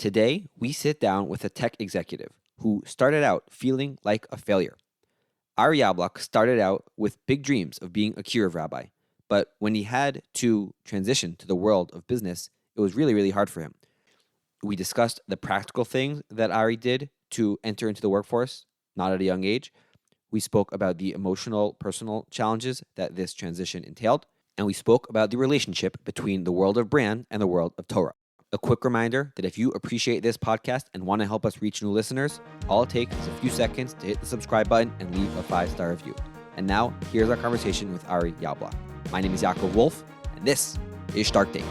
Today, we sit down with a tech executive who started out feeling like a failure. Ari Yablok started out with big dreams of being a Kiruv rabbi, but when he had to transition to the world of business, it was really, really hard for him. We discussed the practical things that Ari did to enter into the workforce, not at a young age. We spoke about the emotional, personal challenges that this transition entailed, and we spoke about the relationship between the world of brand and the world of Torah. A quick reminder that if you appreciate this podcast and want to help us reach new listeners, all it takes is a few seconds to hit the subscribe button and leave a 5-star review. And now, here's our conversation with Ari Yablok. My name is Yaakov Wolf, and this is Stark Take.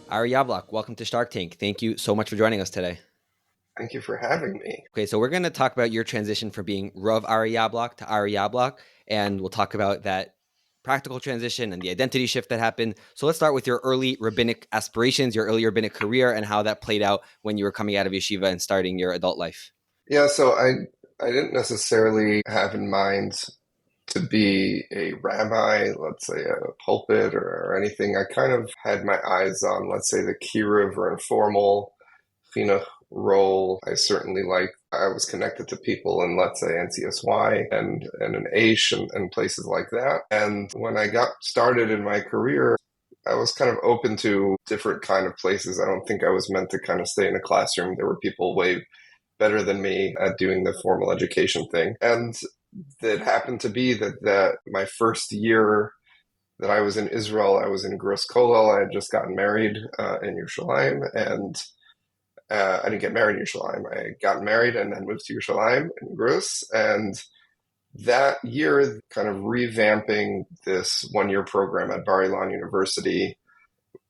Ari Yablok, welcome to Shark Tank. Thank you so much for joining us today. Thank you for having me. Okay, so we're going to talk about your transition from being Rav Ari Yablok to Ari Yablok, and we'll talk about that practical transition and the identity shift that happened. So let's start with your early rabbinic aspirations, your early rabbinic career, and how that played out when you were coming out of yeshiva and starting your adult life. Yeah, so I didn't necessarily have in mind to be a rabbi, let's say a pulpit or anything. I kind of had my eyes on, let's say, the Kiruv or informal chinuch role. I was connected to people in, let's say, NCSY and an Aish and places like that. And when I got started in my career, I was kind of open to different kind of places. I don't think I was meant to kind of stay in a classroom. There were people way better than me at doing the formal education thing. And that happened to be that my first year that I was in Israel, I was in Grus Kollel. I had just gotten married in Yerushalayim, and I didn't get married in Yerushalayim. I got married and then moved to Yerushalayim in Grus, and that year, kind of revamping this one-year program at Bar Ilan University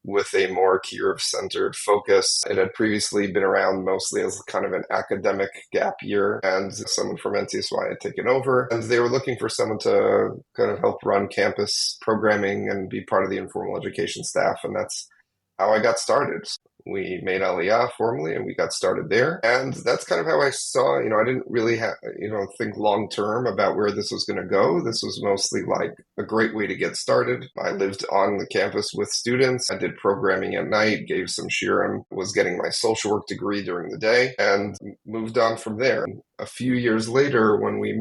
with a more Kiruv-centered focus. It had previously been around mostly as kind of an academic gap year, and someone from NCSY had taken over, and they were looking for someone to kind of help run campus programming and be part of the informal education staff, and that's how I got started. We made Aliyah formally, and we got started there. And that's kind of how I saw, I didn't really think long term about where this was going to go. This was mostly like a great way to get started. I lived on the campus with students. I did programming at night, gave some shiurim, was getting my social work degree during the day, and moved on from there. A few years later, when we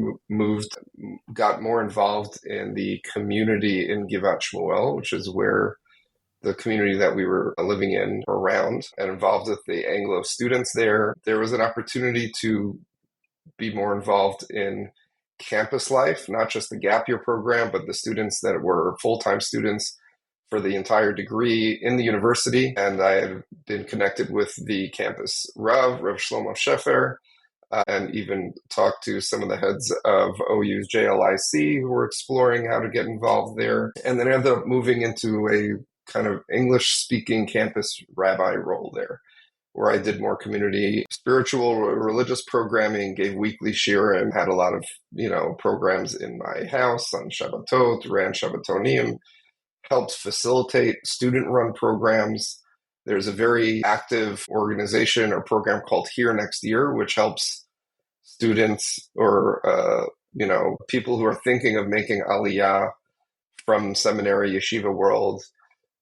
got more involved in the community in Givat Shmuel, which is where the community that we were living in around, and involved with the Anglo students there. There was an opportunity to be more involved in campus life, not just the gap year program, but the students that were full-time students for the entire degree in the university. And I had been connected with the campus Rav Shlomo Shefer, and even talked to some of the heads of OU's JLIC who were exploring how to get involved there. And then I ended up moving into a kind of English-speaking campus rabbi role there, where I did more community, spiritual, religious programming, gave weekly shiurim, had a lot of, programs in my house on Shabbatot, ran Shabbatonim, helped facilitate student-run programs. There's a very active organization or program called Here Next Year, which helps students or, people who are thinking of making Aliyah from seminary yeshiva world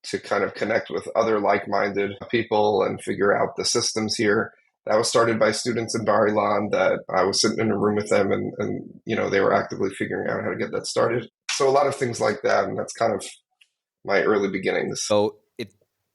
to kind of connect with other like-minded people and figure out the systems here. That was started by students in Bar Ilan that I was sitting in a room with them and they were actively figuring out how to get that started. So a lot of things like that, and that's kind of my early beginnings. So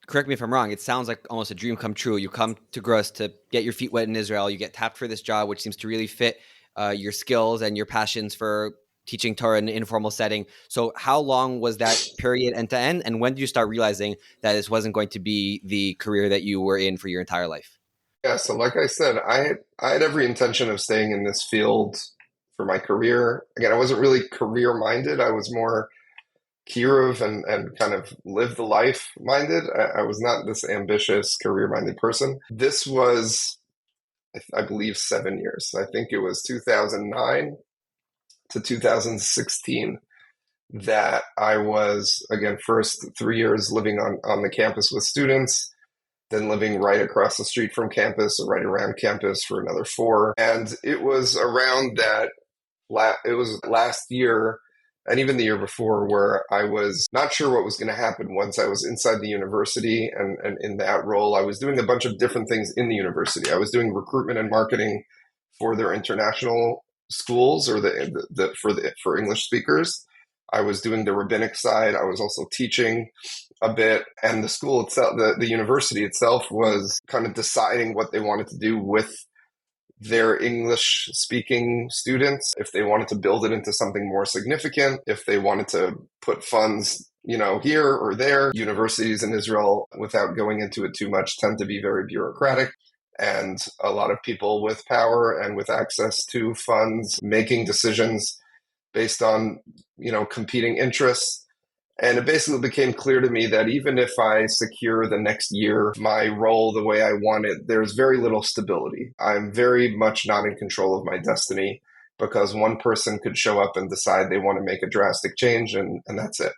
correct me if I'm wrong, it sounds like almost a dream come true. You come to Grus to get your feet wet in Israel. You get tapped for this job, which seems to really fit your skills and your passions for teaching Torah in an informal setting. So how long was that period end to end? And when did you start realizing that this wasn't going to be the career that you were in for your entire life? Yeah, so like I said, I had every intention of staying in this field for my career. Again, I wasn't really career-minded. I was more Kiruv and kind of live the life minded. I was not this ambitious career-minded person. This was, I believe, 7 years. I think it was 2009 to 2016 that I was, again, first 3 years living on the campus with students, then living right across the street from campus or right around campus for another 4. And it was around that, it was last year and even the year before where I was not sure what was going to happen once I was inside the university. And in that role, I was doing a bunch of different things in the university. I was doing recruitment and marketing for their international schools or for English speakers. I was doing the rabbinic side. I was also teaching a bit, and the school itself, the university itself, was kind of deciding what they wanted to do with their English speaking students, if they wanted to build it into something more significant, if they wanted to put funds, here or there. Universities in Israel, without going into it too much, tend to be very bureaucratic. And a lot of people with power and with access to funds making decisions based on, competing interests. And it basically became clear to me that even if I secure the next year my role the way I want it, there's very little stability. I'm very much not in control of my destiny because one person could show up and decide they want to make a drastic change, and that's it.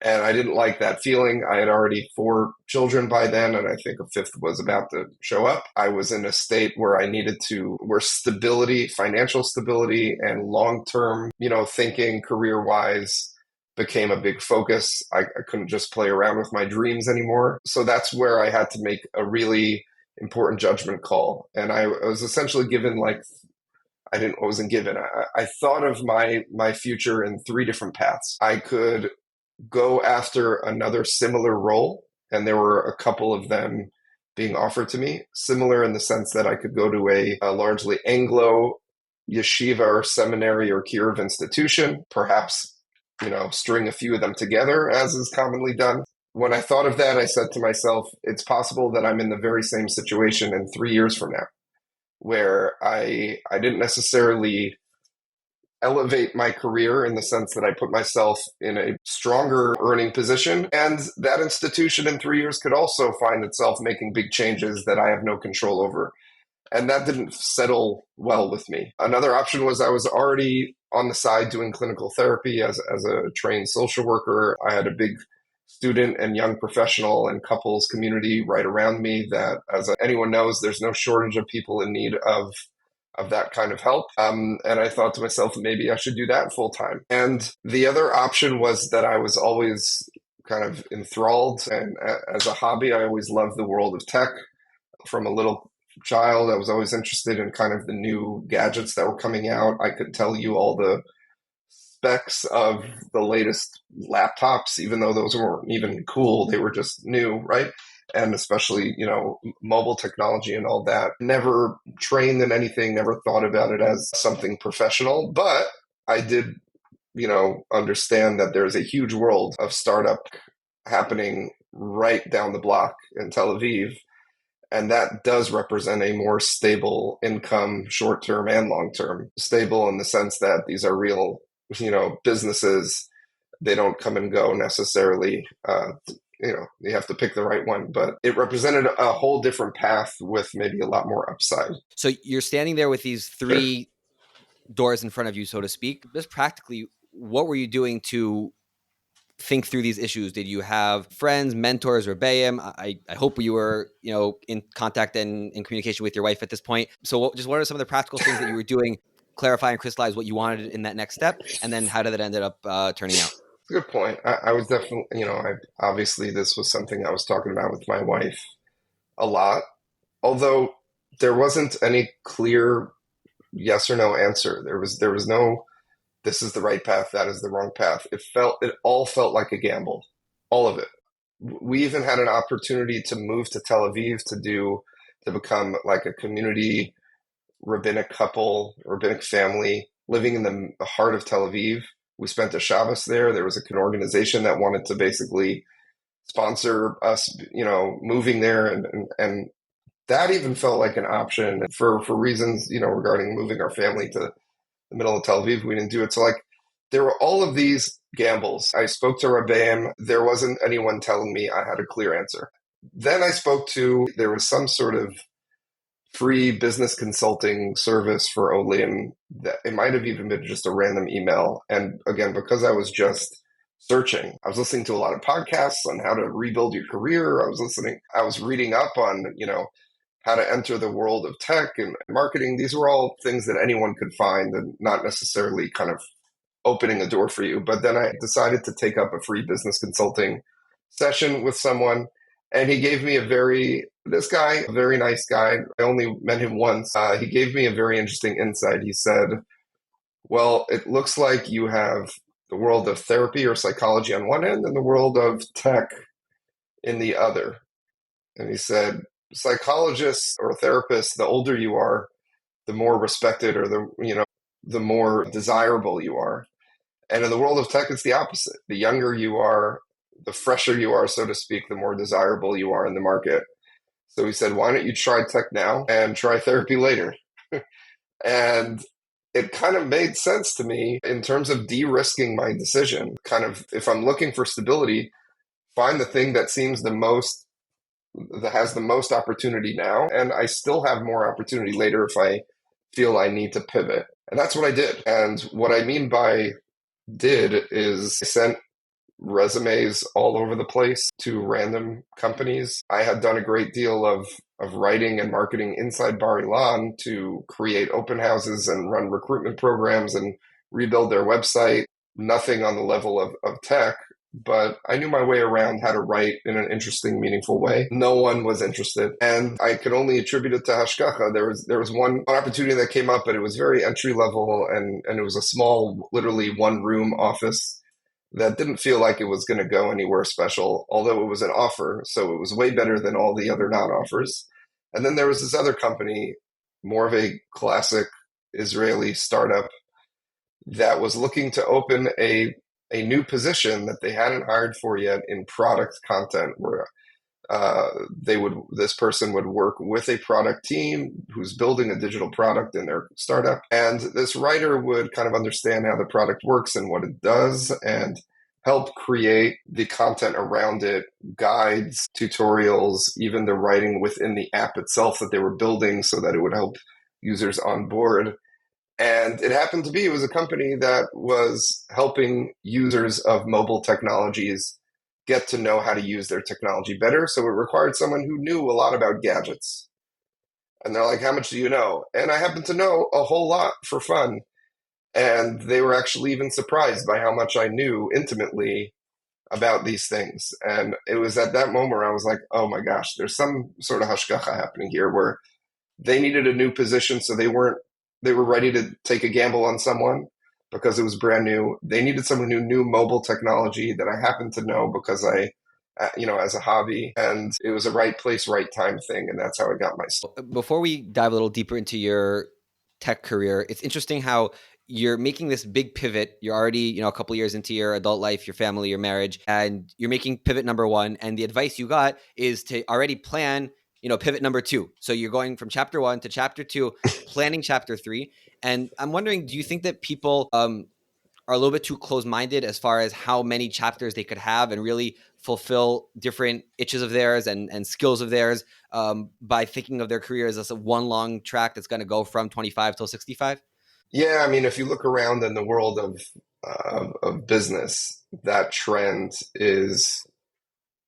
And I didn't like that feeling. I had already 4 children by then, and I think a 5th was about to show up. I was in a state where where stability, financial stability, and long-term, thinking career-wise became a big focus. I couldn't just play around with my dreams anymore. So that's where I had to make a really important judgment call. And I was essentially given I wasn't given. I thought of my future in 3 different paths. I could go after another similar role, and there were a couple of them being offered to me, similar in the sense that I could go to a largely Anglo yeshiva or seminary or Kiruv institution, perhaps string a few of them together, as is commonly done. When I thought of that, I said to myself, it's possible that I'm in the very same situation in 3 years from now, where I didn't necessarily elevate my career in the sense that I put myself in a stronger earning position. And that institution in 3 years could also find itself making big changes that I have no control over. And that didn't settle well with me. Another option was I was already on the side doing clinical therapy as a trained social worker. I had a big student and young professional and couples community right around me that, as anyone knows, there's no shortage of people in need of that kind of help. And I thought to myself, maybe I should do that full time. And the other option was that I was always kind of enthralled. And as a hobby, I always loved the world of tech. From a little child, I was always interested in kind of the new gadgets that were coming out. I could tell you all the specs of the latest laptops, even though those weren't even cool. They were just new, right? And especially, mobile technology and all that. Never trained in anything, never thought about it as something professional. But I did, understand that there's a huge world of startup happening right down the block in Tel Aviv. And that does represent a more stable income, short-term and long-term. Stable in the sense that these are real, businesses. They don't come and go necessarily. You have to pick the right one, but it represented a whole different path with maybe a lot more upside. So you're standing there with these 3 doors in front of you, so to speak. Just practically, what were you doing to think through these issues? Did you have friends, mentors, rabbis? I hope you were, in contact and in communication with your wife at this point. So what are some of the practical things that you were doing, clarify and crystallize what you wanted in that next step? And then how did it ended up turning out? Good point. I was definitely, obviously this was something I was talking about with my wife a lot, although there wasn't any clear yes or no answer. There was no, this is the right path, that is the wrong path. It all felt like a gamble, all of it. We even had an opportunity to move to Tel Aviv to become like a community rabbinic couple, rabbinic family living in the heart of Tel Aviv. We spent a Shabbos there. There was an organization that wanted to basically sponsor us, moving there. And that even felt like an option for reasons, regarding moving our family to the middle of Tel Aviv. We didn't do it. So there were all of these gambles. I spoke to Rabbeim. There wasn't anyone telling me I had a clear answer. Then there was some sort of free business consulting service for Olim. That it might have even been just a random email. And again, because I was just searching. I was listening to a lot of podcasts on how to rebuild your career. I was reading up on, how to enter the world of tech and marketing. These were all things that anyone could find and not necessarily kind of opening a door for you. But then I decided to take up a free business consulting session with someone. And he gave me this guy, a very nice guy. I only met him once. He gave me a very interesting insight. He said, well, it looks like you have the world of therapy or psychology on one end and the world of tech in the other. And he said, psychologists or therapists, the older you are, the more respected or the more desirable you are. And in the world of tech, it's the opposite. The younger you are, the fresher you are, so to speak, the more desirable you are in the market. So he said, why don't you try tech now and try therapy later? And it kind of made sense to me in terms of de-risking my decision. Kind of, if I'm looking for stability, find the thing that has the most opportunity now. And I still have more opportunity later if I feel I need to pivot. And that's what I did. And what I mean by did is I sent resumes all over the place to random companies. I had done a great deal of writing and marketing inside Bar Ilan to create open houses and run recruitment programs and rebuild their website. Nothing on the level of tech, but I knew my way around how to write in an interesting, meaningful way. No one was interested, and I could only attribute it to hashgacha. There was one opportunity that came up, but it was very entry level, and it was a small, literally one room office that didn't feel like it was going to go anywhere special, although it was an offer, so it was way better than all the other non-offers. And then there was this other company, more of a classic Israeli startup, that was looking to open a new position that they hadn't hired for yet in product content, where this person would work with a product team who's building a digital product in their startup. And this writer would kind of understand how the product works and what it does and help create the content around it, guides, tutorials, even the writing within the app itself that they were building so that it would help users on board. And it happened to be, it was a company that was helping users of mobile technologies get to know how to use their technology better. So it required someone who knew a lot about gadgets. And they're like, how much do you know? And I happen to know a whole lot for fun. And they were actually even surprised by how much I knew intimately about these things. And it was at that moment I was like, oh my gosh, there's some sort of hashgacha happening here where they needed a new position. So they were ready to take a gamble on someone because it was brand new. They needed someone who knew mobile technology that I happened to know because as a hobby, and it was a right place, right time thing. And that's how I got my start. Before we dive a little deeper into your tech career, it's interesting how you're making this big pivot. You're already, a couple years into your adult life, your family, your marriage, and you're making pivot number one. And the advice you got is to already plan, pivot number two. So you're going from chapter 1 to chapter 2, planning chapter 3. And I'm wondering, do you think that people are a little bit too close-minded as far as how many chapters they could have and really fulfill different itches of theirs and skills of theirs by thinking of their career as a one long track that's going to go from 25 till 65? Yeah, I mean, if you look around in the world of business, that trend is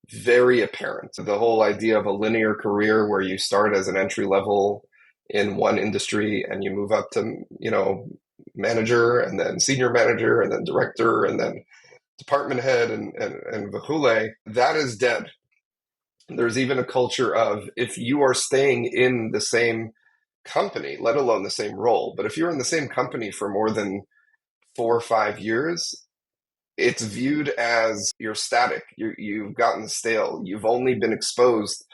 very apparent. The whole idea of a linear career where you start as an entry level in one industry and you move up to, manager and then senior manager and then director and then department head and v'chule, that is dead. There's even a culture of, if you are staying in the same company, let alone the same role, but if you're in the same company for more than 4 or 5 years, it's viewed as you're static. You've gotten stale. You've only been exposed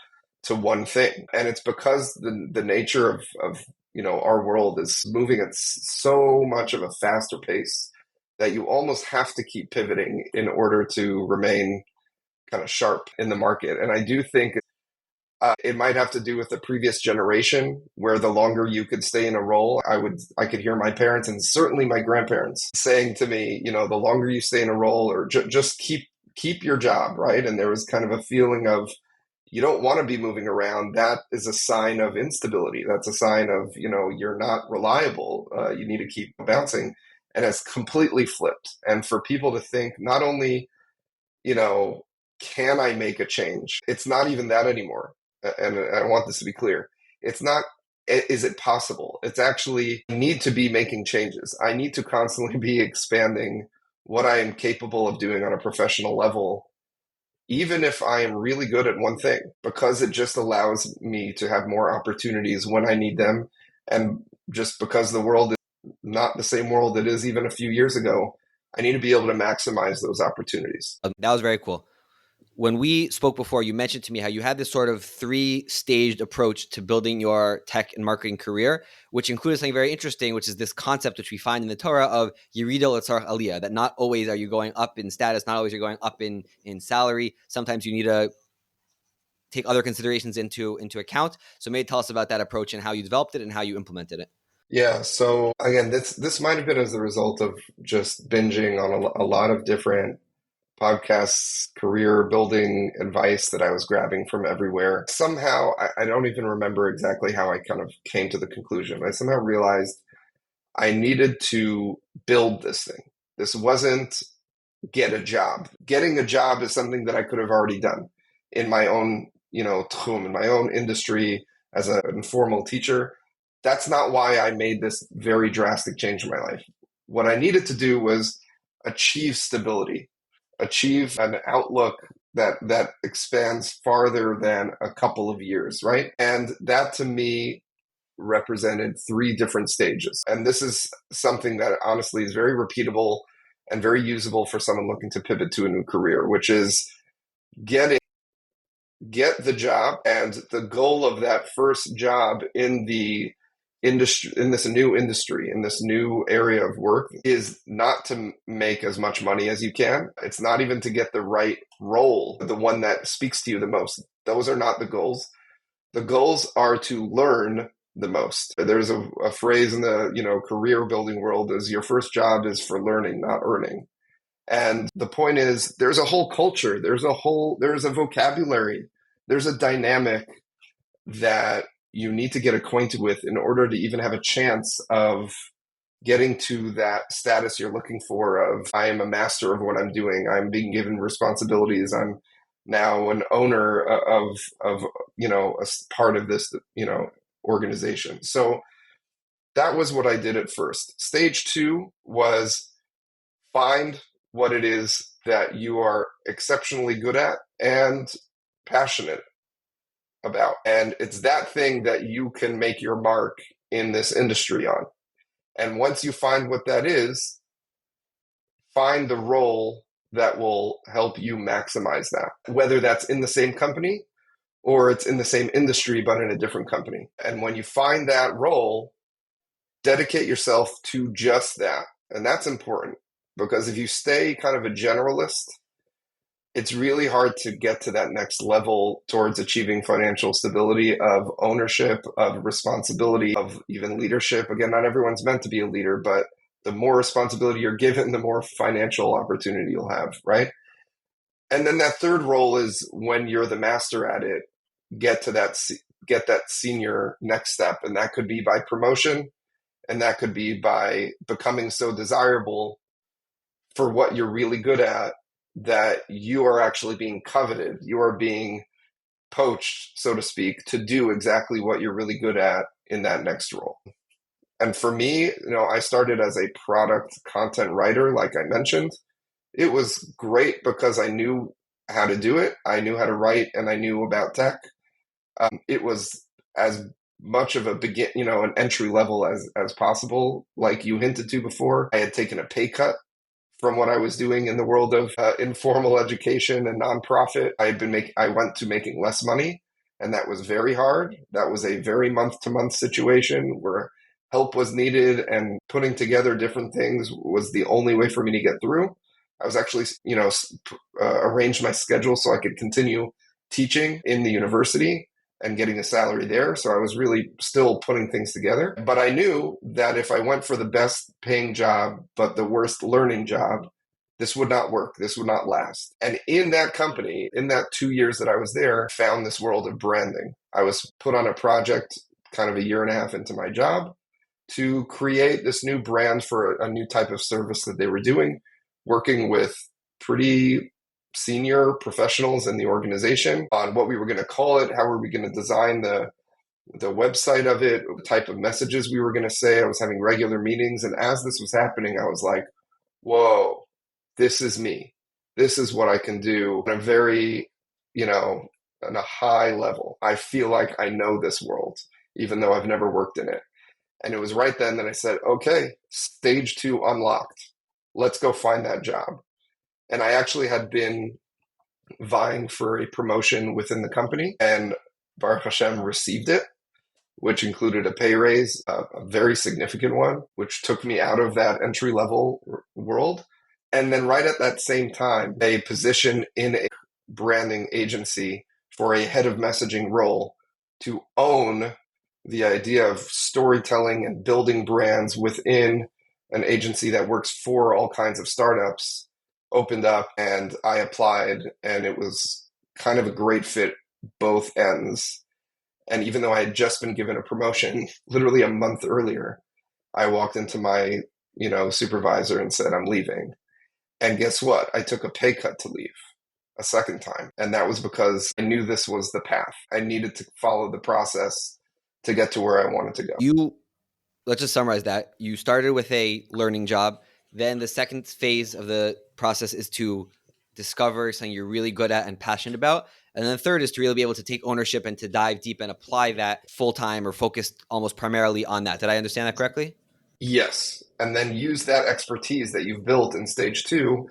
to one thing. And it's because the nature of our world is moving at so much of a faster pace that you almost have to keep pivoting in order to remain kind of sharp in the market. And I do think it might have to do with the previous generation, where the longer you could stay in a role, I could hear my parents and certainly my grandparents saying to me, the longer you stay in a role, or just keep your job, right? And there was kind of a feeling of, you don't want to be moving around. That is a sign of instability. That's a sign of, you're not reliable. You need to keep bouncing. and has completely flipped. And for people to think not only, you know, can I make a change? It's not even that anymore. And I want this to be clear. It's not, is it possible? It's actually, I need to be making changes. I need to constantly be expanding what I am capable of doing on a professional level, even if I am really good at one thing, because it just allows me to have more opportunities when I need them. And just because the world is not the same world it is even a few years ago, I need to be able to maximize those opportunities. That was very cool. When we spoke before, you mentioned to me how you had this sort of 3-staged approach to building your tech and marketing career, which included something very interesting, which is this concept which we find in the Torah of Yerida L'Tzarech Aliyah, that not always are you going up in status, not always you're going up in salary. Sometimes you need to take other considerations into account. So maybe tell us about that approach and how you developed it and how you implemented it. Yeah, so again, this might have been as a result of just binging on a lot of different podcasts, career building advice that I was grabbing from everywhere. Somehow, I don't even remember exactly how I kind of came to the conclusion. I somehow realized I needed to build this thing. This wasn't get a job. Getting a job is something that I could have already done in my own, tchum, in my own industry as an informal teacher. That's not why I made this very drastic change in my life. What I needed to do was achieve stability, achieve an outlook that expands farther than a couple of years, right? And that to me represented 3 different stages. And this is something that honestly is very repeatable and very usable for someone looking to pivot to a new career, which is get the job. And the goal of that first job in the industry, in this new industry, in this new area of work, is not to make as much money as you can. It's not even to get the right role, the one that speaks to you the most. Those are not the goals. The goals are to learn the most. There's a phrase in the career building world is your first job is for learning, not earning. And the point is there's a whole culture, there's a vocabulary, there's a dynamic that you need to get acquainted with in order to even have a chance of getting to that status you're looking for of I am a master of what I'm doing. I'm being given responsibilities. I'm now an owner of a part of this organization. So that was what I did at first. Stage 2 was find what it is that you are exceptionally good at and passionate about. And it's that thing that you can make your mark in this industry on. And once you find what that is, find the role that will help you maximize that, whether that's in the same company or it's in the same industry, but in a different company. And when you find that role, dedicate yourself to just that. And that's important because if you stay kind of a generalist, it's really hard to get to that next level towards achieving financial stability, of ownership, of responsibility, of even leadership. Again, not everyone's meant to be a leader, but the more responsibility you're given, the more financial opportunity you'll have, right? And then that third role is when you're the master at it, get that senior next step. And that could be by promotion, and that could be by becoming so desirable for what you're really good at that you are actually being coveted. You are being poached, so to speak, to do exactly what you're really good at in that next role. And for me, I started as a product content writer, like I mentioned. It was great because I knew how to do it. I knew how to write and I knew about tech. It was as much of an entry level as possible. Like you hinted to before, I had taken a pay cut from what I was doing in the world of informal education and nonprofit. I went to making less money, and that was very hard. That was a very month-to-month situation where help was needed, and putting together different things was the only way for me to get through. I was actually, arranged my schedule so I could continue teaching in the university and getting a salary there. So I was really still putting things together. But I knew that if I went for the best paying job, but the worst learning job, this would not work. This would not last. And in that company, in that 2 years that I was there, I found this world of branding. I was put on a project kind of a year and a half into my job to create this new brand for a new type of service that they were doing, working with pretty senior professionals in the organization on what we were going to call it, how were we going to design the website of it, the type of messages we were going to say. I was having regular meetings. And as this was happening, I was like, whoa, this is me. This is what I can do on a very, on a high level. I feel like I know this world, even though I've never worked in it. And it was right then that I said, okay, stage 2 unlocked. Let's go find that job. And I actually had been vying for a promotion within the company, and Baruch Hashem received it, which included a pay raise, a very significant one, which took me out of that entry-level world. And then right at that same time, a position in a branding agency for a head of messaging role to own the idea of storytelling and building brands within an agency that works for all kinds of startups opened up, and I applied, and it was kind of a great fit both ends. And even though I had just been given a promotion literally a month earlier, I walked into my, supervisor and said, I'm leaving. And guess what? I took a pay cut to leave a second time. And that was because I knew this was the path. I needed to follow the process to get to where I wanted to go. Let's just summarize that. You started with a learning job. Then the second phase of the process is to discover something you're really good at and passionate about. And then the third is to really be able to take ownership and to dive deep and apply that full-time or focused almost primarily on that. Did I understand that correctly? Yes. And then use that expertise that you've built in stage 2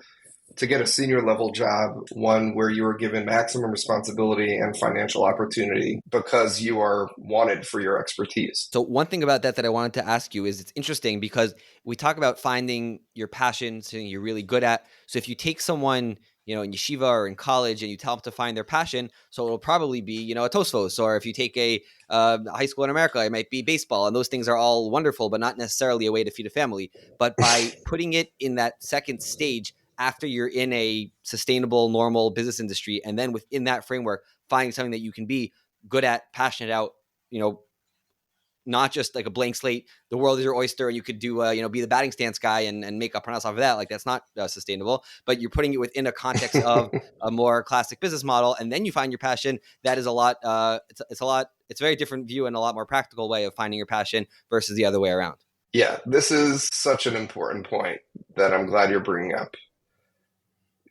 to get a senior level job, one where you are given maximum responsibility and financial opportunity because you are wanted for your expertise. So one thing about that I wanted to ask you is it's interesting because we talk about finding your passion, something you're really good at. So if you take someone, in yeshiva or in college and you tell them to find their passion, so it'll probably be, a Tosfos. Or if you take a high school in America, it might be baseball. And those things are all wonderful, but not necessarily a way to feed a family. But by putting it in that second stage, after you're in a sustainable, normal business industry, and then within that framework, finding something that you can be good at, passionate out, not just like a blank slate, the world is your oyster, and you could do, be the batting stance guy and make a pronounce off of that. Like that's not sustainable, but you're putting it within a context of a more classic business model. And then you find your passion. That is a lot. It's a very different view and a lot more practical way of finding your passion versus the other way around. Yeah, this is such an important point that I'm glad you're bringing up.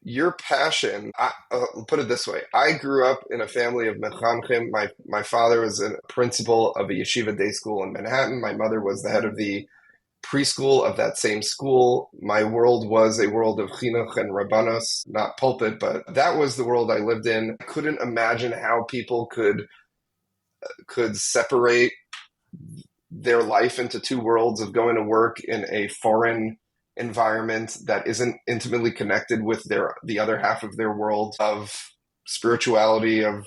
Your passion, I'll put it this way. I grew up in a family of mechanchim. My father was a principal of a yeshiva day school in Manhattan. My mother was the head of the preschool of that same school. My world was a world of chinuch and rabbanos, not pulpit, but that was the world I lived in. I couldn't imagine how people could separate their life into two worlds of going to work in a foreign environment that isn't intimately connected with the other half of their world of spirituality, of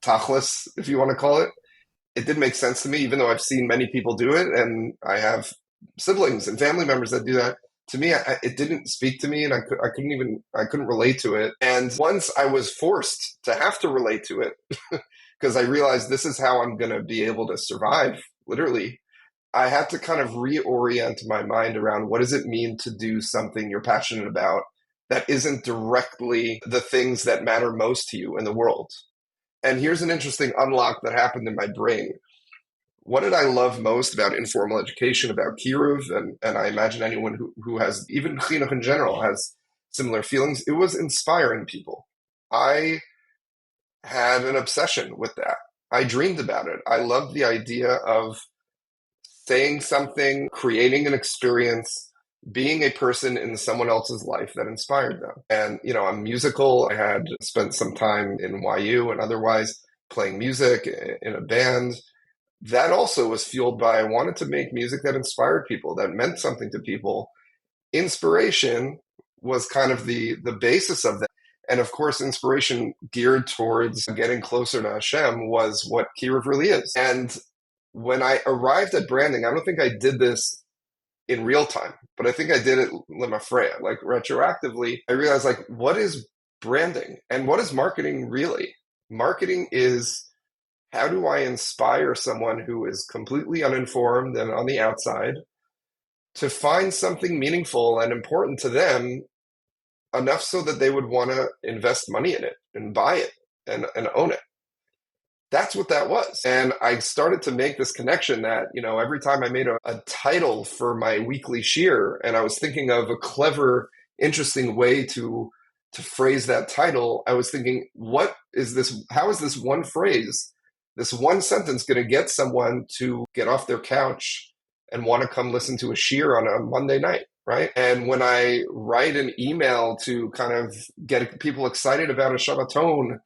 tachlis, if you want to call it. It didn't make sense to me, even though I've seen many people do it, and I have siblings and family members that do that. To me, it didn't speak to me, and I couldn't relate to it. And once I was forced to have to relate to it, because I realized this is how I'm going to be able to survive, literally, I had to kind of reorient my mind around what does it mean to do something you're passionate about that isn't directly the things that matter most to you in the world. And here's an interesting unlock that happened in my brain. What did I love most about informal education, about Kiruv, and I imagine anyone who has, even chinuch in general, has similar feelings? It was inspiring people. I had an obsession with that. I dreamed about it. I loved the idea of saying something, creating an experience, being a person in someone else's life that inspired them. And, I'm musical. I had spent some time in YU and otherwise playing music in a band. That also was fueled by I wanted to make music that inspired people, that meant something to people. Inspiration was kind of the basis of that. And of course, inspiration geared towards getting closer to Hashem was what Kiruv really is. And when I arrived at branding, I don't think I did this in real time, but I think I did it lemafreya, like retroactively. I realized, what is branding and what is marketing really? Marketing is How do I inspire someone who is completely uninformed and on the outside to find something meaningful and important to them enough so that they would want to invest money in it and buy it and own it? That's what that was. And I started to make this connection that, every time I made a title for my weekly shear, and I was thinking of a clever, interesting way to phrase that title, I was thinking, how is this one phrase, this one sentence going to get someone to get off their couch and want to come listen to a shear on a Monday night? Right. And when I write an email to kind of get people excited about a Shabbaton,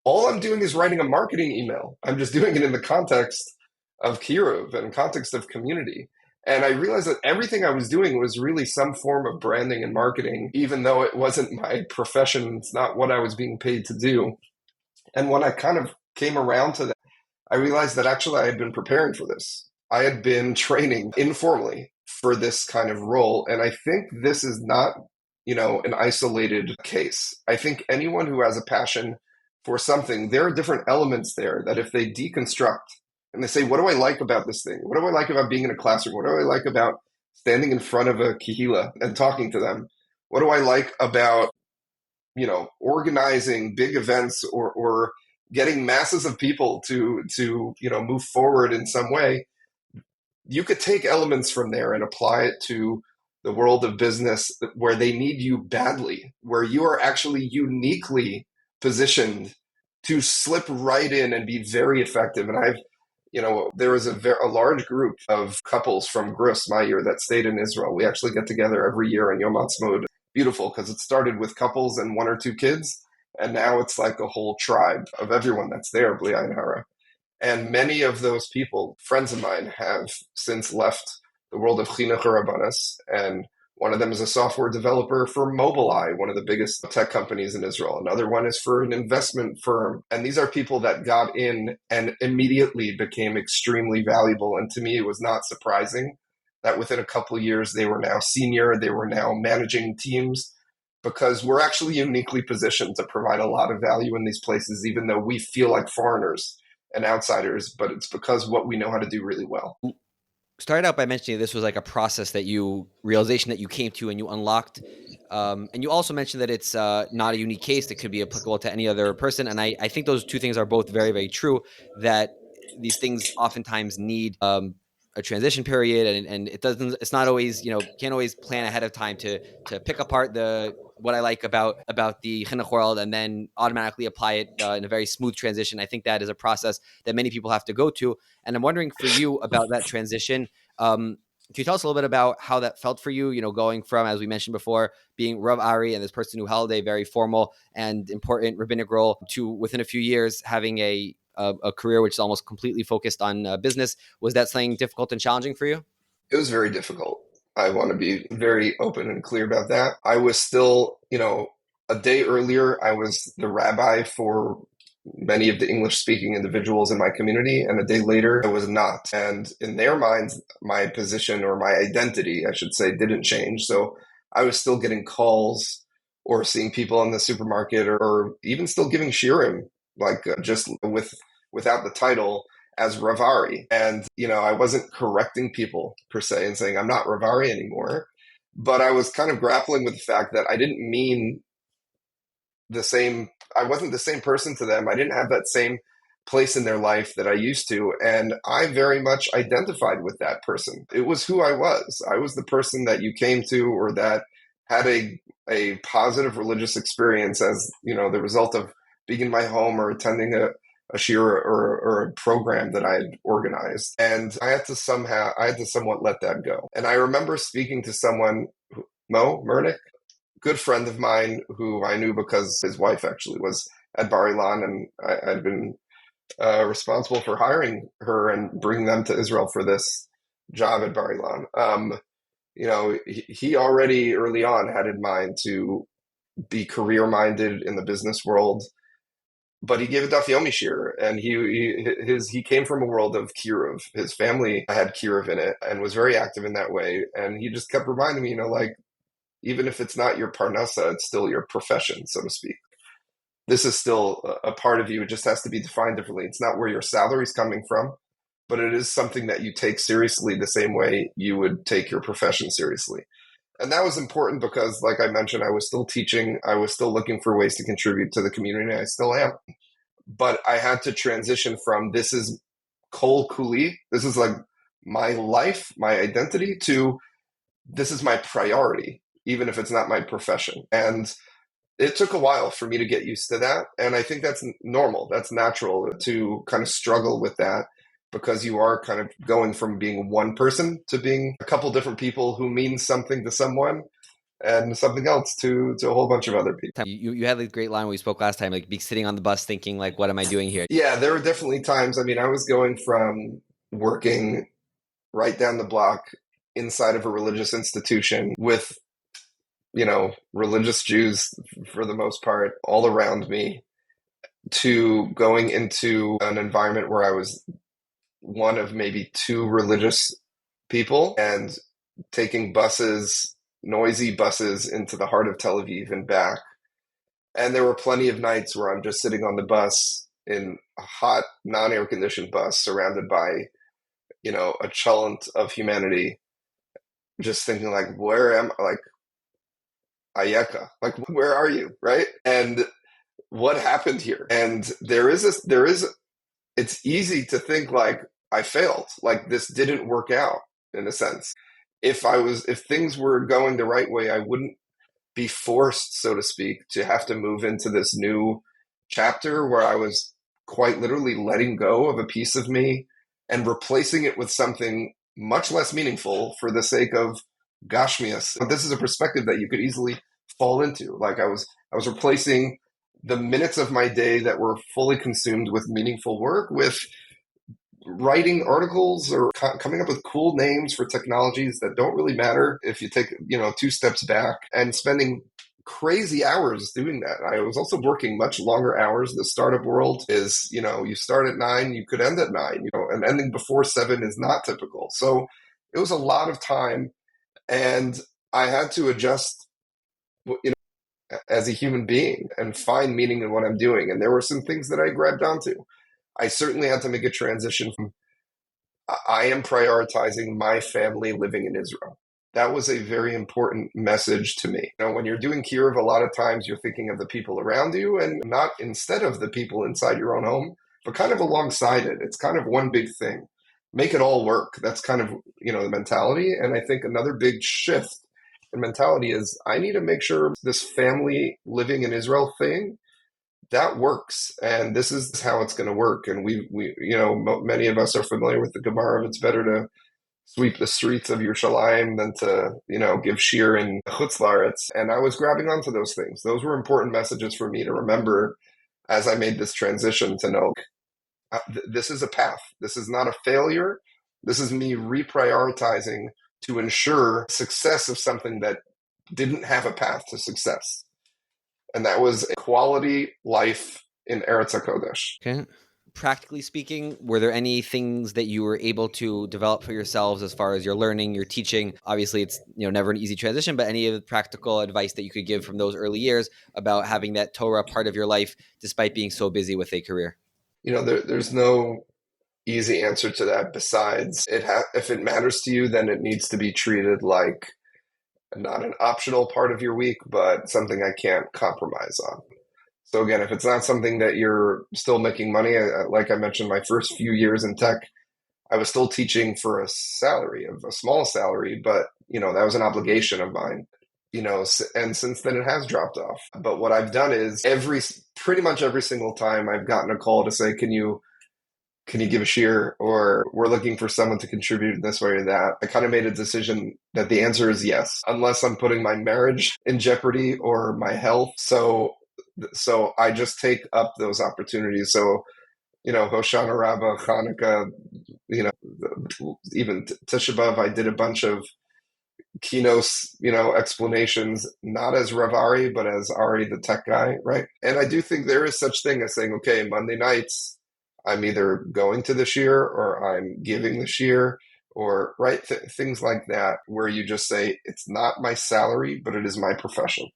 all I'm doing is writing a marketing email. I'm just doing it in the context of Kiruv and context of community. And I realized that everything I was doing was really some form of branding and marketing, even though it wasn't my profession. It's not what I was being paid to do. And when I kind of came around to that, I realized that actually I had been preparing for this. I had been training informally for this kind of role. And I think this is not, an isolated case. I think anyone who has a passion for something, there are different elements there that if they deconstruct and they say, what do I like about this thing? What do I like about being in a classroom? What do I like about standing in front of a kehila and talking to them? What do I like about, organizing big events or getting masses of people to move forward in some way? You could take elements from there and apply it to the world of business where they need you badly, where you are actually uniquely positioned to slip right in and be very effective. And there was a large group of couples from Grus, my year, that stayed in Israel. We actually get together every year in Yom Ha'atzmaut. Beautiful, because it started with couples and one or two kids, and now it's like a whole tribe of everyone that's there, Bli Ayin Hara. And many of those people, friends of mine, have since left the world of Chinuch Rabbanis, and one of them is a software developer for Mobileye, one of the biggest tech companies in Israel. Another one is for an investment firm. And these are people that got in and immediately became extremely valuable. And to me, it was not surprising that within a couple of years, they were now senior, they were now managing teams, because we're actually uniquely positioned to provide a lot of value in these places, even though we feel like foreigners and outsiders, but it's because what we know how to do really well. Started out by mentioning this was like a process realization that you came to and you unlocked. And you also mentioned that it's not a unique case that could be applicable to any other person. And I think those two things are both very, very true, that these things oftentimes need a transition period, and it's not always, can't always plan ahead of time to pick apart what I like about the chinuch world and then automatically apply it in a very smooth transition. I think that is a process that many people have to go to. And I'm wondering for you about that transition. Can you tell us a little bit about how that felt for you, going from, as we mentioned before, being Rav Ari and this person who held a very formal and important rabbinic role to within a few years having a career which is almost completely focused on business? Was that something difficult and challenging for you? It was very difficult. I want to be very open and clear about that. I was still, a day earlier, I was the rabbi for many of the English-speaking individuals in my community, and a day later, I was not. And in their minds, my position or my identity, I should say, didn't change. So I was still getting calls or seeing people in the supermarket or even still giving shiurim, like just without the title, as Rav Ari. And, I wasn't correcting people per se and saying I'm not Rav Ari anymore, but I was kind of grappling with the fact that I didn't mean I wasn't the same person to them. I didn't have that same place in their life that I used to. And I very much identified with that person. It was who I was. I was the person that you came to or that had a positive religious experience as, the result of being in my home or attending a shir or a program that I had organized. And I had to somewhat let that go. And I remember speaking to someone, Mo Mernick, good friend of mine who I knew because his wife actually was at Bar Ilan, and I'd been responsible for hiring her and bringing them to Israel for this job at Bar Ilan. He already early on had in mind to be career-minded in the business world, but he gave a Daf Yomi shir, and he came from a world of Kiruv. His family had Kiruv in it and was very active in that way, and he just kept reminding me, even if it's not your parnasa, it's still your profession, so to speak. this is still a part of you. It just has to be defined differently. It's not where your salary is coming from, but it is something that you take seriously the same way you would take your profession seriously. And that was important because, like I mentioned, I was still teaching. I was still looking for ways to contribute to the community. I still am. But I had to transition from this is kol kuli, this is like my life, my identity, to this is my priority, even if it's not my profession. And it took a while for me to get used to that. And I think that's normal. That's natural to kind of struggle with that because you are kind of going from being one person to being a couple different people who mean something to someone and something else to a whole bunch of other people. You had a great line when we spoke last time, like be sitting on the bus thinking like, what am I doing here? Yeah, there were definitely times. I mean, I was going from working right down the block inside of a religious institution with, religious Jews for the most part all around me, to going into an environment where I was one of maybe two religious people and taking buses, noisy buses into the heart of Tel Aviv and back. And there were plenty of nights where I'm just sitting on the bus in a hot, non-air conditioned bus surrounded by, a chulent of humanity, just thinking like, where am I? Like, Ayeka, like, where are you? Right. And what happened here? And it's easy to think like I failed, like this didn't work out in a sense. If things were going the right way, I wouldn't be forced, so to speak, to have to move into this new chapter where I was quite literally letting go of a piece of me and replacing it with something much less meaningful for the sake of gashmias. But this is a perspective that you could easily fall into. Like I was replacing the minutes of my day that were fully consumed with meaningful work with writing articles or coming up with cool names for technologies that don't really matter if you take, two steps back, and spending crazy hours doing that. I was also working much longer hours. The startup world is, you start at 9, you could end at 9, and ending before 7 is not typical. So it was a lot of time, and I had to adjust, as a human being and find meaning in what I'm doing. And there were some things that I grabbed onto. I certainly had to make a transition from I am prioritizing my family living in Israel. That was a very important message to me. When you're doing Kiruv, a lot of times you're thinking of the people around you and not instead of the people inside your own home, but kind of alongside it. It's kind of one big thing. Make it all work. That's kind of, the mentality. And I think another big shift in mentality is I need to make sure this family living in Israel thing, that works, and this is how it's going to work. And we many of us are familiar with the Gemara of it's better to sweep the streets of Yerushalayim than to give shir in Chutz La'aretz. And I was grabbing onto those things. Those were important messages for me to remember as I made this transition to know this is a path. This is not a failure. This is me reprioritizing to ensure success of something that didn't have a path to success. And that was a quality life in Eretz HaKodesh. Okay. Practically speaking, were there any things that you were able to develop for yourselves as far as your learning, your teaching? Obviously, it's never an easy transition, but any of the practical advice that you could give from those early years about having that Torah part of your life despite being so busy with a career? There's no easy answer to that besides if it matters to you, then it needs to be treated like not an optional part of your week, but something I can't compromise on. So again, if it's not something that you're still making money, like I mentioned, my first few years in tech, I was still teaching for a small salary, but that was an obligation of mine, and since then it has dropped off. But what I've done is pretty much every single time I've gotten a call to say, can you give a shir, or we're looking for someone to contribute in this way or that, I kind of made a decision that the answer is yes, unless I'm putting my marriage in jeopardy or my health. So I just take up those opportunities. So, Hoshana Rabbah, Hanukkah, even Tisha B'Av, I did a bunch of keynotes, explanations, not as Rav Ari, but as Ari, the tech guy, right? And I do think there is such thing as saying, okay, Monday nights, I'm either going to the shir or I'm giving the shir, or things like that, where you just say, it's not my salary, but it is my profession.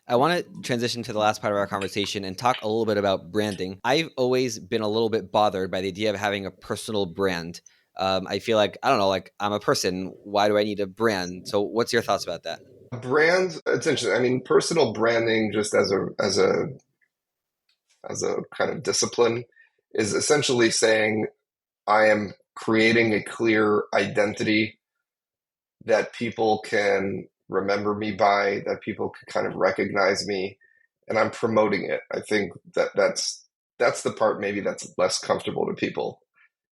I want to transition to the last part of our conversation and talk a little bit about branding. I've always been a little bit bothered by the idea of having a personal brand. I feel like, I don't know, like I'm a person. Why do I need a brand? So what's your thoughts about that? Brand, it's interesting. I mean, personal branding just as a kind of discipline is essentially saying I am creating a clear identity that people can remember me by, that people can kind of recognize me, and I'm promoting it. I think that's the part maybe that's less comfortable to people.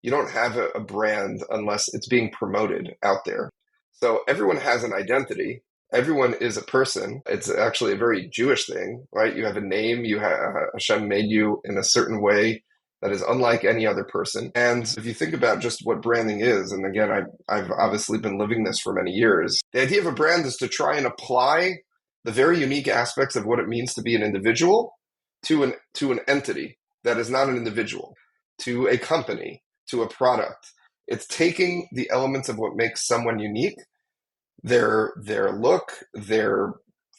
You don't have a brand unless it's being promoted out there. So everyone has an identity. Everyone is a person. It's actually a very Jewish thing, right? You have a name. You have Hashem made you in a certain way that is unlike any other person. And if you think about just what branding is, and again, I've obviously been living this for many years, the idea of a brand is to try and apply the very unique aspects of what it means to be an individual to an entity that is not an individual, to a company, to a product. It's taking the elements of what makes someone unique, their look, their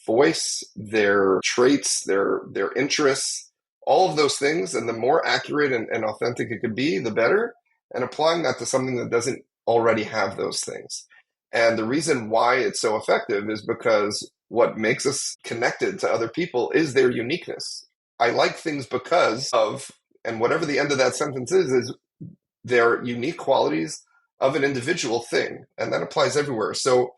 voice, their traits, their interests, all of those things, and the more accurate and authentic it could be, the better, and applying that to something that doesn't already have those things. And the reason why it's so effective is because what makes us connected to other people is their uniqueness. I like things because of, and whatever the end of that sentence is their unique qualities of an individual thing. And that applies everywhere. So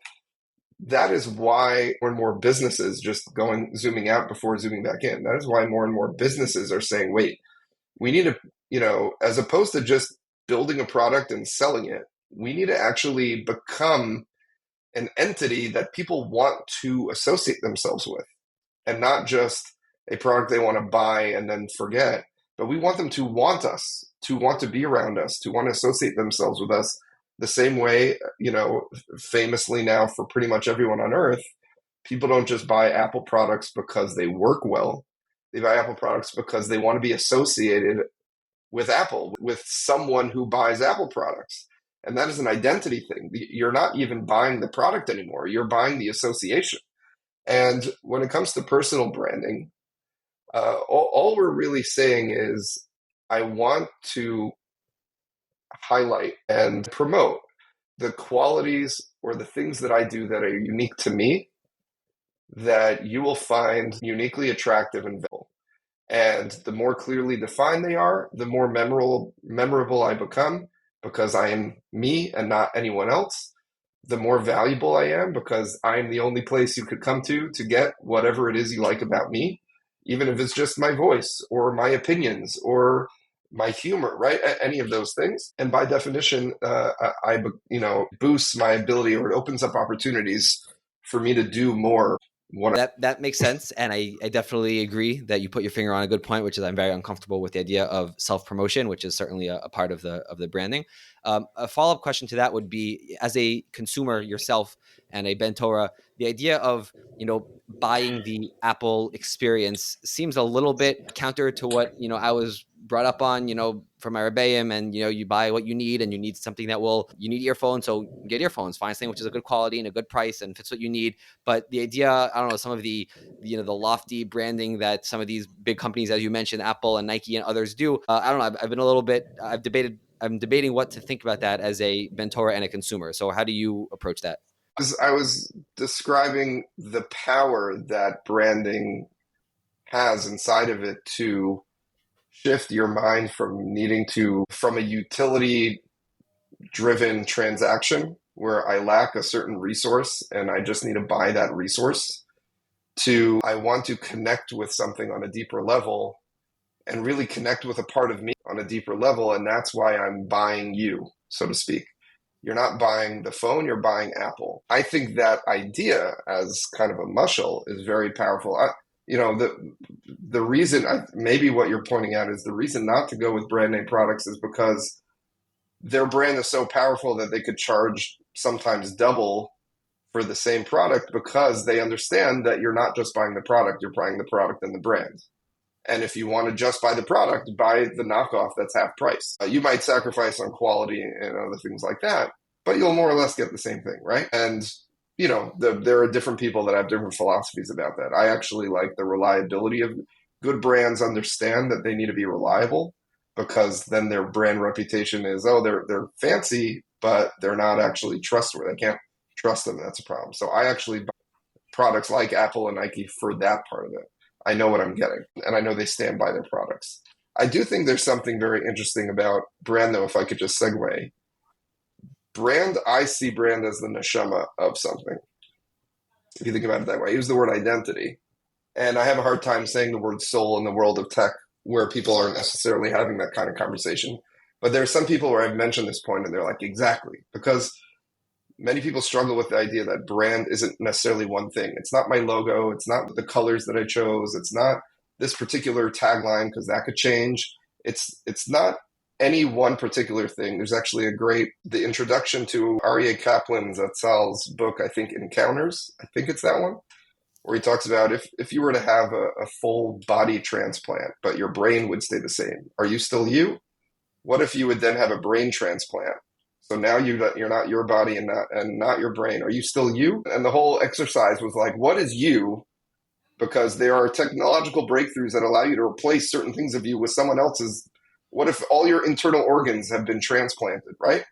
that is why more and more businesses, just zooming out before zooming back in, that is why more and more businesses are saying, wait, we need to, as opposed to just building a product and selling it, we need to actually become an entity that people want to associate themselves with, and not just a product they want to buy and then forget, but we want them to want us, to want to be around us, to want to associate themselves with us the same way, famously now for pretty much everyone on earth, people don't just buy Apple products because they work well. They buy Apple products because they want to be associated with Apple, with someone who buys Apple products. And that is an identity thing. You're not even buying the product anymore. You're buying the association. And when it comes to personal branding, all we're really saying is, I want to highlight and promote the qualities or the things that I do that are unique to me, that you will find uniquely attractive and valuable. And the more clearly defined they are, the more memorable I become, because I am me and not anyone else. The more valuable I am because I am the only place you could come to get whatever it is you like about me, even if it's just my voice or my opinions or my humor, right? Any of those things. And by definition, I boosts my ability, or it opens up opportunities for me to do more. That makes sense. And I definitely agree that you put your finger on a good point, which is I'm very uncomfortable with the idea of self-promotion, which is certainly a part of the branding. A follow-up question to that would be, as a consumer yourself and a Ben Torah, the idea of, buying the Apple experience seems a little bit counter to what, I was brought up on, from my rebbeim, and, you buy what you need, and you need something you need earphones. So get earphones, find something which is a good quality and a good price and fits what you need. But the idea, I don't know, some of the lofty branding that some of these big companies, as you mentioned, Apple and Nike and others do, I don't know. I've been I'm debating what to think about that as a Ben Torah and a consumer. So how do you approach that? I was describing the power that branding has inside of it to shift your mind from a utility driven transaction where I lack a certain resource and I just need to buy that resource, to I want to connect with something on a deeper level and really connect with a part of me on a deeper level. And that's why I'm buying you, so to speak. You're not buying the phone, you're buying Apple. I think that idea as kind of a mushal is very powerful. The reason, maybe what you're pointing out is the reason not to go with brand name products is because their brand is so powerful that they could charge sometimes double for the same product, because they understand that you're not just buying the product, you're buying the product and the brand. And if you want to just buy the product, buy the knockoff that's half price. You might sacrifice on quality and other things like that, but you'll more or less get the same thing, right? And, there are different people that have different philosophies about that. I actually like the reliability of good brands understand that they need to be reliable because then their brand reputation is, oh, they're fancy, but they're not actually trustworthy. I can't trust them. That's a problem. So I actually buy products like Apple and Nike for that part of it. I know what I'm getting, and I know they stand by their products. I do think there's something very interesting about brand, though, if I could just segue. I see brand as the neshama of something. If you think about it that way, I use the word identity. And I have a hard time saying the word soul in the world of tech where people aren't necessarily having that kind of conversation. But there are some people where I've mentioned this point and they're like, exactly. Because many people struggle with the idea that brand isn't necessarily one thing. It's not my logo. It's not the colors that I chose. It's not this particular tagline because that could change. It's not any one particular thing. There's actually the introduction to Ari Kaplan's book, I think, Encounters. I think it's that one, where he talks about if you were to have a full body transplant, but your brain would stay the same. Are you still you? What if you would then have a brain transplant? So now you're not your body and not your brain. Are you still you? And the whole exercise was like, what is you? Because there are technological breakthroughs that allow you to replace certain things of you with someone else's. What if all your internal organs have been transplanted, right?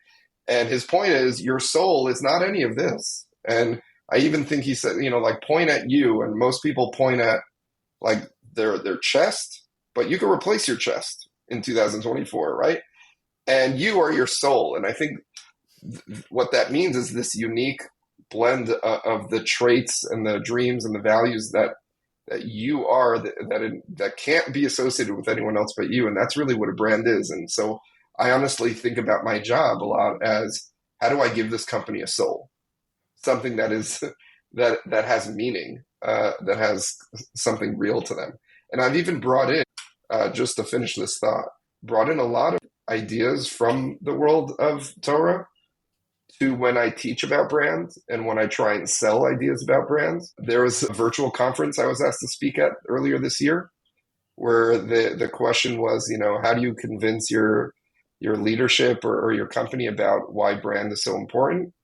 And his point is your soul is not any of this. And I even think he said, like point at you, and most people point at like their chest, but you can replace your chest in 2024, right? And you are your soul. And I think what that means is this unique blend of the traits and the dreams and the values that you are that can't be associated with anyone else but you. And that's really what a brand is. And so I honestly think about my job a lot as, how do I give this company a soul? Something that is that has meaning, that has something real to them. And I've even brought in, just to finish this thought, brought in a lot of ideas from the world of Torah to when I teach about brands and when I try and sell ideas about brands. There was a virtual conference I was asked to speak at earlier this year, where the question was, how do you convince your leadership or your company about why brand is so important?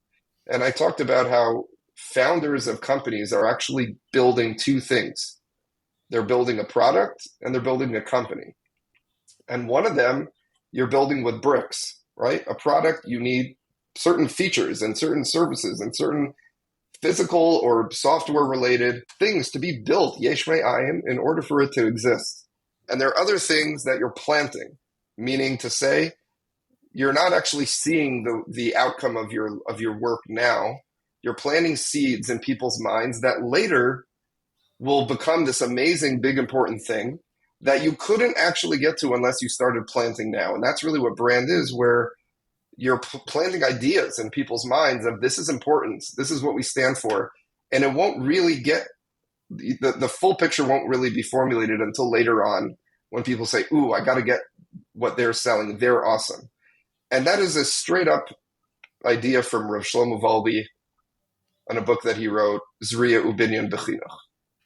And I talked about how founders of companies are actually building two things. They're building a product and they're building a company. And one of them you're building with bricks, right? A product, you need certain features and certain services and certain physical or software related things to be built, yesh me'ayin, in order for it to exist. And there are other things that you're planting, meaning to say, you're not actually seeing the outcome of your work now. You're planting seeds in people's minds that later will become this amazing, big, important thing that you couldn't actually get to unless you started planting now. And that's really what brand is, where you're planting ideas in people's minds of this is important, this is what we stand for. And it won't really get, the full picture won't really be formulated until later on when people say, ooh, I got to get what they're selling. They're awesome. And that is a straight up idea from Rav Shlomo Volbe on a book that he wrote, Zriya Ubinyan B'Chinuch,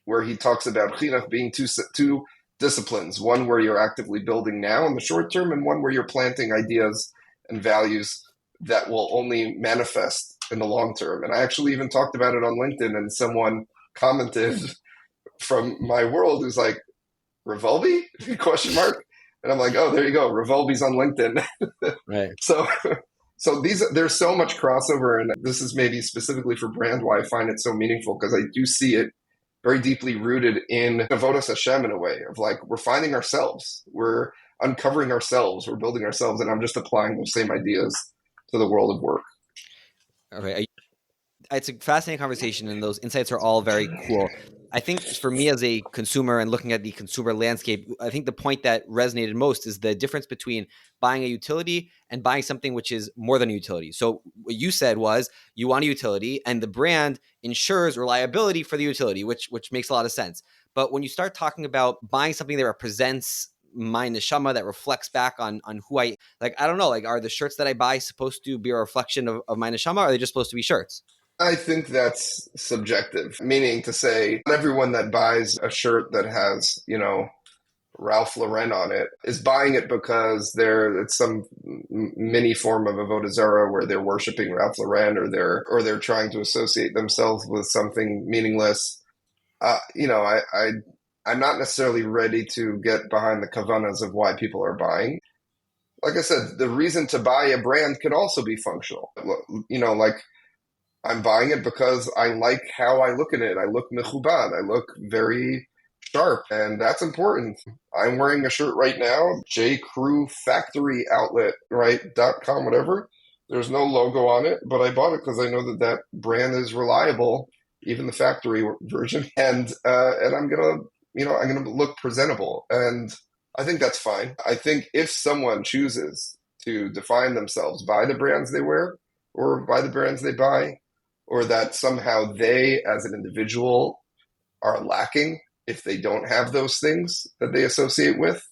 where he talks about Chinuch being two disciplines, one where you're actively building now in the short term and one where you're planting ideas and values that will only manifest in the long term. And I actually even talked about it on LinkedIn, and someone commented from my world who's like, Revolvi? Question mark. And I'm like, oh, there you go. Revolvi's on LinkedIn. Right. So there's so much crossover, and this is maybe specifically for brand why I find it so meaningful, because I do see it very deeply rooted in Avodas Hashem in a way of like, we're finding ourselves, we're uncovering ourselves, we're building ourselves, and I'm just applying those same ideas to the world of work. Okay. It's a fascinating conversation, and those insights are all very cool. I think for me as a consumer and looking at the consumer landscape, I think the point that resonated most is the difference between buying a utility and buying something which is more than a utility. So what you said was you want a utility and the brand ensures reliability for the utility, which makes a lot of sense. But when you start talking about buying something that represents my neshama, that reflects back on who I, like, I don't know, like, are the shirts that I buy supposed to be a reflection of my neshama, or are they just supposed to be shirts? I think that's subjective, meaning to say not everyone that buys a shirt that has, Ralph Lauren on it is buying it because it's some mini form of avodah zarah where they're worshiping Ralph Lauren, or they're trying to associate themselves with something meaningless. I'm not necessarily ready to get behind the kavanas of why people are buying. Like I said, the reason to buy a brand can also be functional. Like I'm buying it because I like how I look at it. I look mechubad. I look very sharp, and that's important. I'm wearing a shirt right now, J. Crew Factory Outlet, right? .com, whatever. There's no logo on it, but I bought it because I know that brand is reliable, even the factory version, and I'm gonna look presentable, and I think that's fine. I think if someone chooses to define themselves by the brands they wear or by the brands they buy, or that somehow they as an individual are lacking if they don't have those things that they associate with,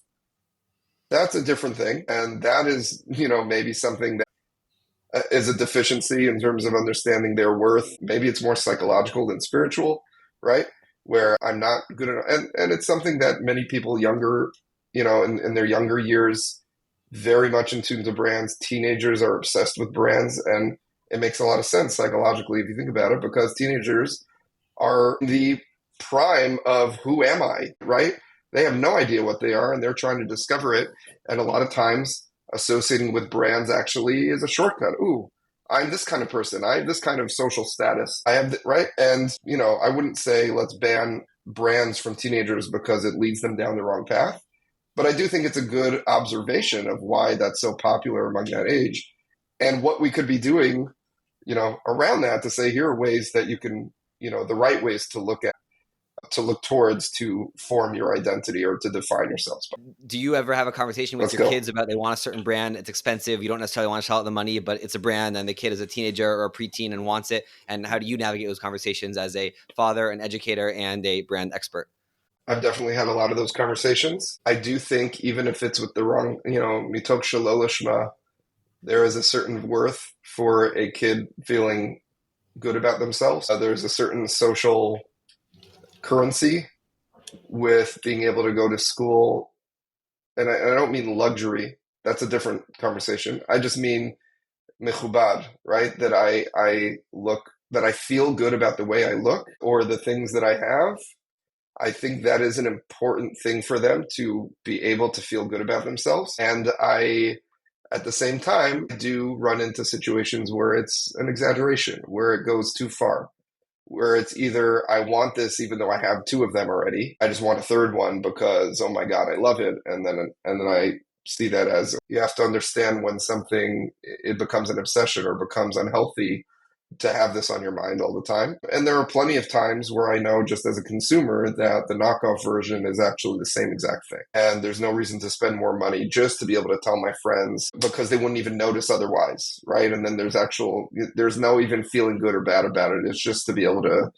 that's a different thing. And that is, maybe something that is a deficiency in terms of understanding their worth. Maybe it's more psychological than spiritual, right? Where I'm not good enough. And it's something that many people younger, in their younger years, very much in tune to brands. Teenagers are obsessed with brands, and it makes a lot of sense psychologically if you think about it, because teenagers are the prime of who am I, right? They have no idea what they are, and they're trying to discover it. And a lot of times associating with brands actually is a shortcut. Ooh, I'm this kind of person. I have this kind of social status. I have, right? And, I wouldn't say let's ban brands from teenagers because it leads them down the wrong path. But I do think it's a good observation of why that's so popular among that age and what we could be doing, around that to say, here are ways that you can, the right ways to look towards to form your identity or to define yourselves. Do you ever have a conversation with your kids about they want a certain brand? It's expensive. You don't necessarily want to shell out the money, but it's a brand and the kid is a teenager or a preteen and wants it. And how do you navigate those conversations as a father, an educator, and a brand expert? I've definitely had a lot of those conversations. I do think even if it's with the wrong, mitok shelo lishma, there is a certain worth for a kid feeling good about themselves. There's a certain social currency with being able to go to school. And I don't mean luxury. That's a different conversation. I just mean mechubad, right? That I feel good about the way I look or the things that I have. I think that is an important thing for them to be able to feel good about themselves. And at the same time, do run into situations where it's an exaggeration, where it goes too far, where it's either I want this even though I have two of them already. I just want a third one because, oh my God, I love it. And then I see that as you have to understand when something, it becomes an obsession or becomes unhealthy to have this on your mind all the time. And there are plenty of times where I know just as a consumer that the knockoff version is actually the same exact thing. And there's no reason to spend more money just to be able to tell my friends because they wouldn't even notice otherwise, right? And then there's no even feeling good or bad about it. It's just to be able to,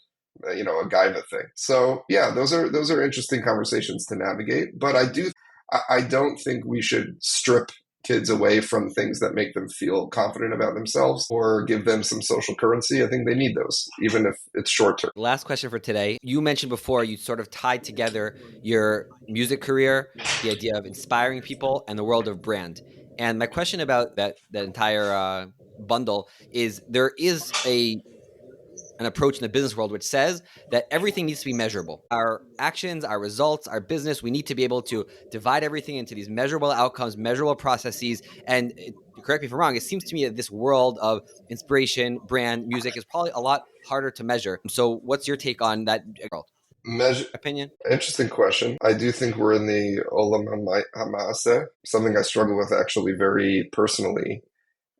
a gaiva thing. So yeah, those are interesting conversations to navigate. But I don't think we should strip kids away from things that make them feel confident about themselves or give them some social currency. I think they need those, even if it's short term. Last question for today. You mentioned before you sort of tied together your music career, the idea of inspiring people, and the world of brand. And my question about that entire bundle is there is an approach in the business world which says that everything needs to be measurable. Our actions, our results, our business, we need to be able to divide everything into these measurable outcomes, measurable processes. And correct me if I'm wrong, it seems to me that this world of inspiration, brand, music is probably a lot harder to measure. So what's your take on that world? Opinion? Interesting question. I do think we're in the olam hamaaseh, something I struggle with actually very personally.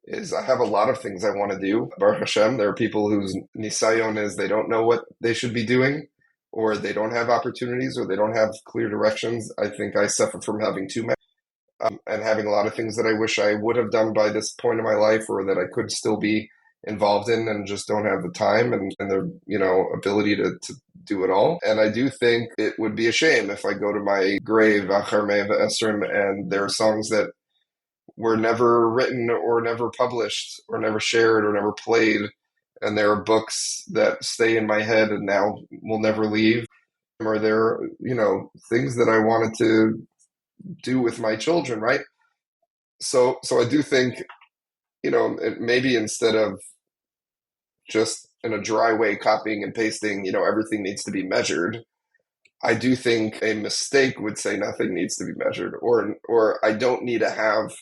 Is I have a lot of things I want to do. Baruch Hashem, there are people whose nisayon is they don't know what they should be doing, or they don't have opportunities, or they don't have clear directions. I think I suffer from having too many and having a lot of things that I wish I would have done by this point in my life, or that I could still be involved in and just don't have the time and the ability to do it all. And I do think it would be a shame if I go to my grave, Achar Mei V'Esrim, and there are songs that were never written or never published or never shared or never played. And there are books that stay in my head and now will never leave. Or there are, things that I wanted to do with my children, right? So I do think, maybe instead of just in a dry way copying and pasting, everything needs to be measured. I do think a mistake would say nothing needs to be measured, or I don't need to have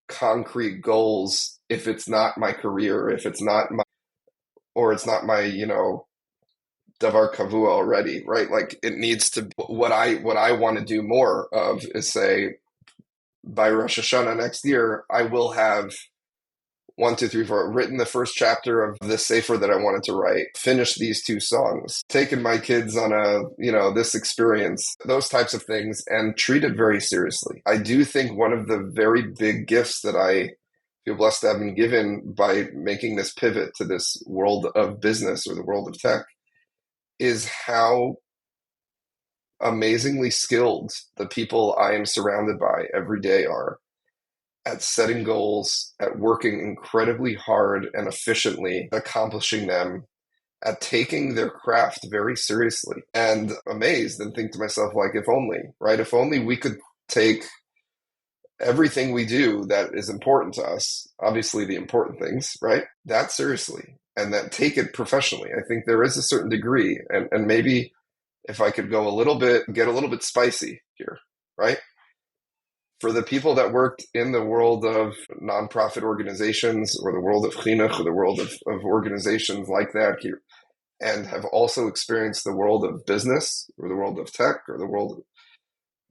concrete goals if it's not my career, if it's not my, or it's not my, davar kavua already, right? Like it needs to, what I want to do more of is say, by Rosh Hashanah next year, I will have 1, 2, 3, 4 written the first chapter of this sefer that I wanted to write, finished these 2 songs, taken my kids on this experience, those types of things, and treat it very seriously. I do think one of the very big gifts that I feel blessed to have been given by making this pivot to this world of business or the world of tech is how amazingly skilled the people I am surrounded by every day are at setting goals, at working incredibly hard and efficiently, accomplishing them, at taking their craft very seriously, and amazed and think to myself, like, if only, right? If only we could take everything we do that is important to us, obviously the important things, right? That seriously, and that take it professionally. I think there is a certain degree, and maybe if I could get a little bit spicy here, right? For the people that worked in the world of nonprofit organizations or the world of chinuch or the world of organizations like that, and have also experienced the world of business or the world of tech or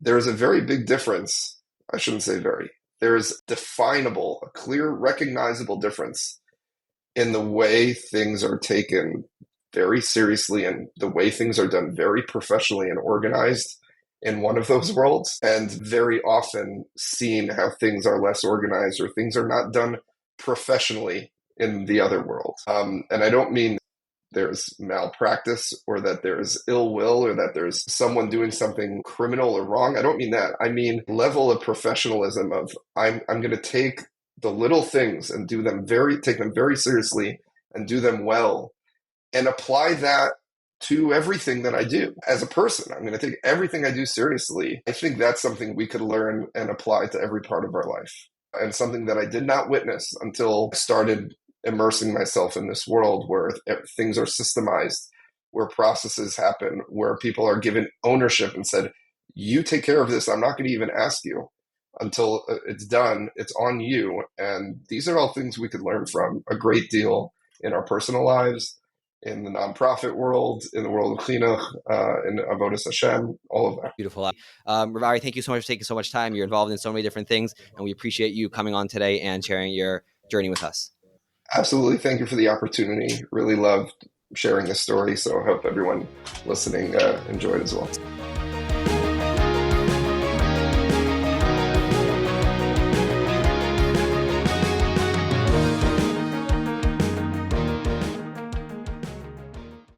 there is a very big difference. I shouldn't say very. There is definable, a clear, recognizable difference in the way things are taken very seriously and the way things are done very professionally and organized in one of those worlds, and very often seen how things are less organized or things are not done professionally in the other world. And I don't mean there's malpractice or that there's ill will or that there's someone doing something criminal or wrong. I don't mean that. I mean level of professionalism of I'm going to take the little things and take them very seriously and do them well and apply that to everything that I do as a person. I'm going to take everything I do seriously. I think that's something we could learn and apply to every part of our life, and something that I did not witness until I started immersing myself in this world where things are systemized, where processes happen, where people are given ownership and said, you take care of this. I'm not going to even ask you until it's done. It's on you. And these are all things we could learn from a great deal in our personal lives, in the nonprofit world, in the world of chinuch, in avodas Hashem, all of that. Beautiful. Rabbi, thank you so much for taking so much time. You're involved in so many different things, and we appreciate you coming on today and sharing your journey with us. Absolutely. Thank you for the opportunity. Really loved sharing this story, so I hope everyone listening enjoyed as well.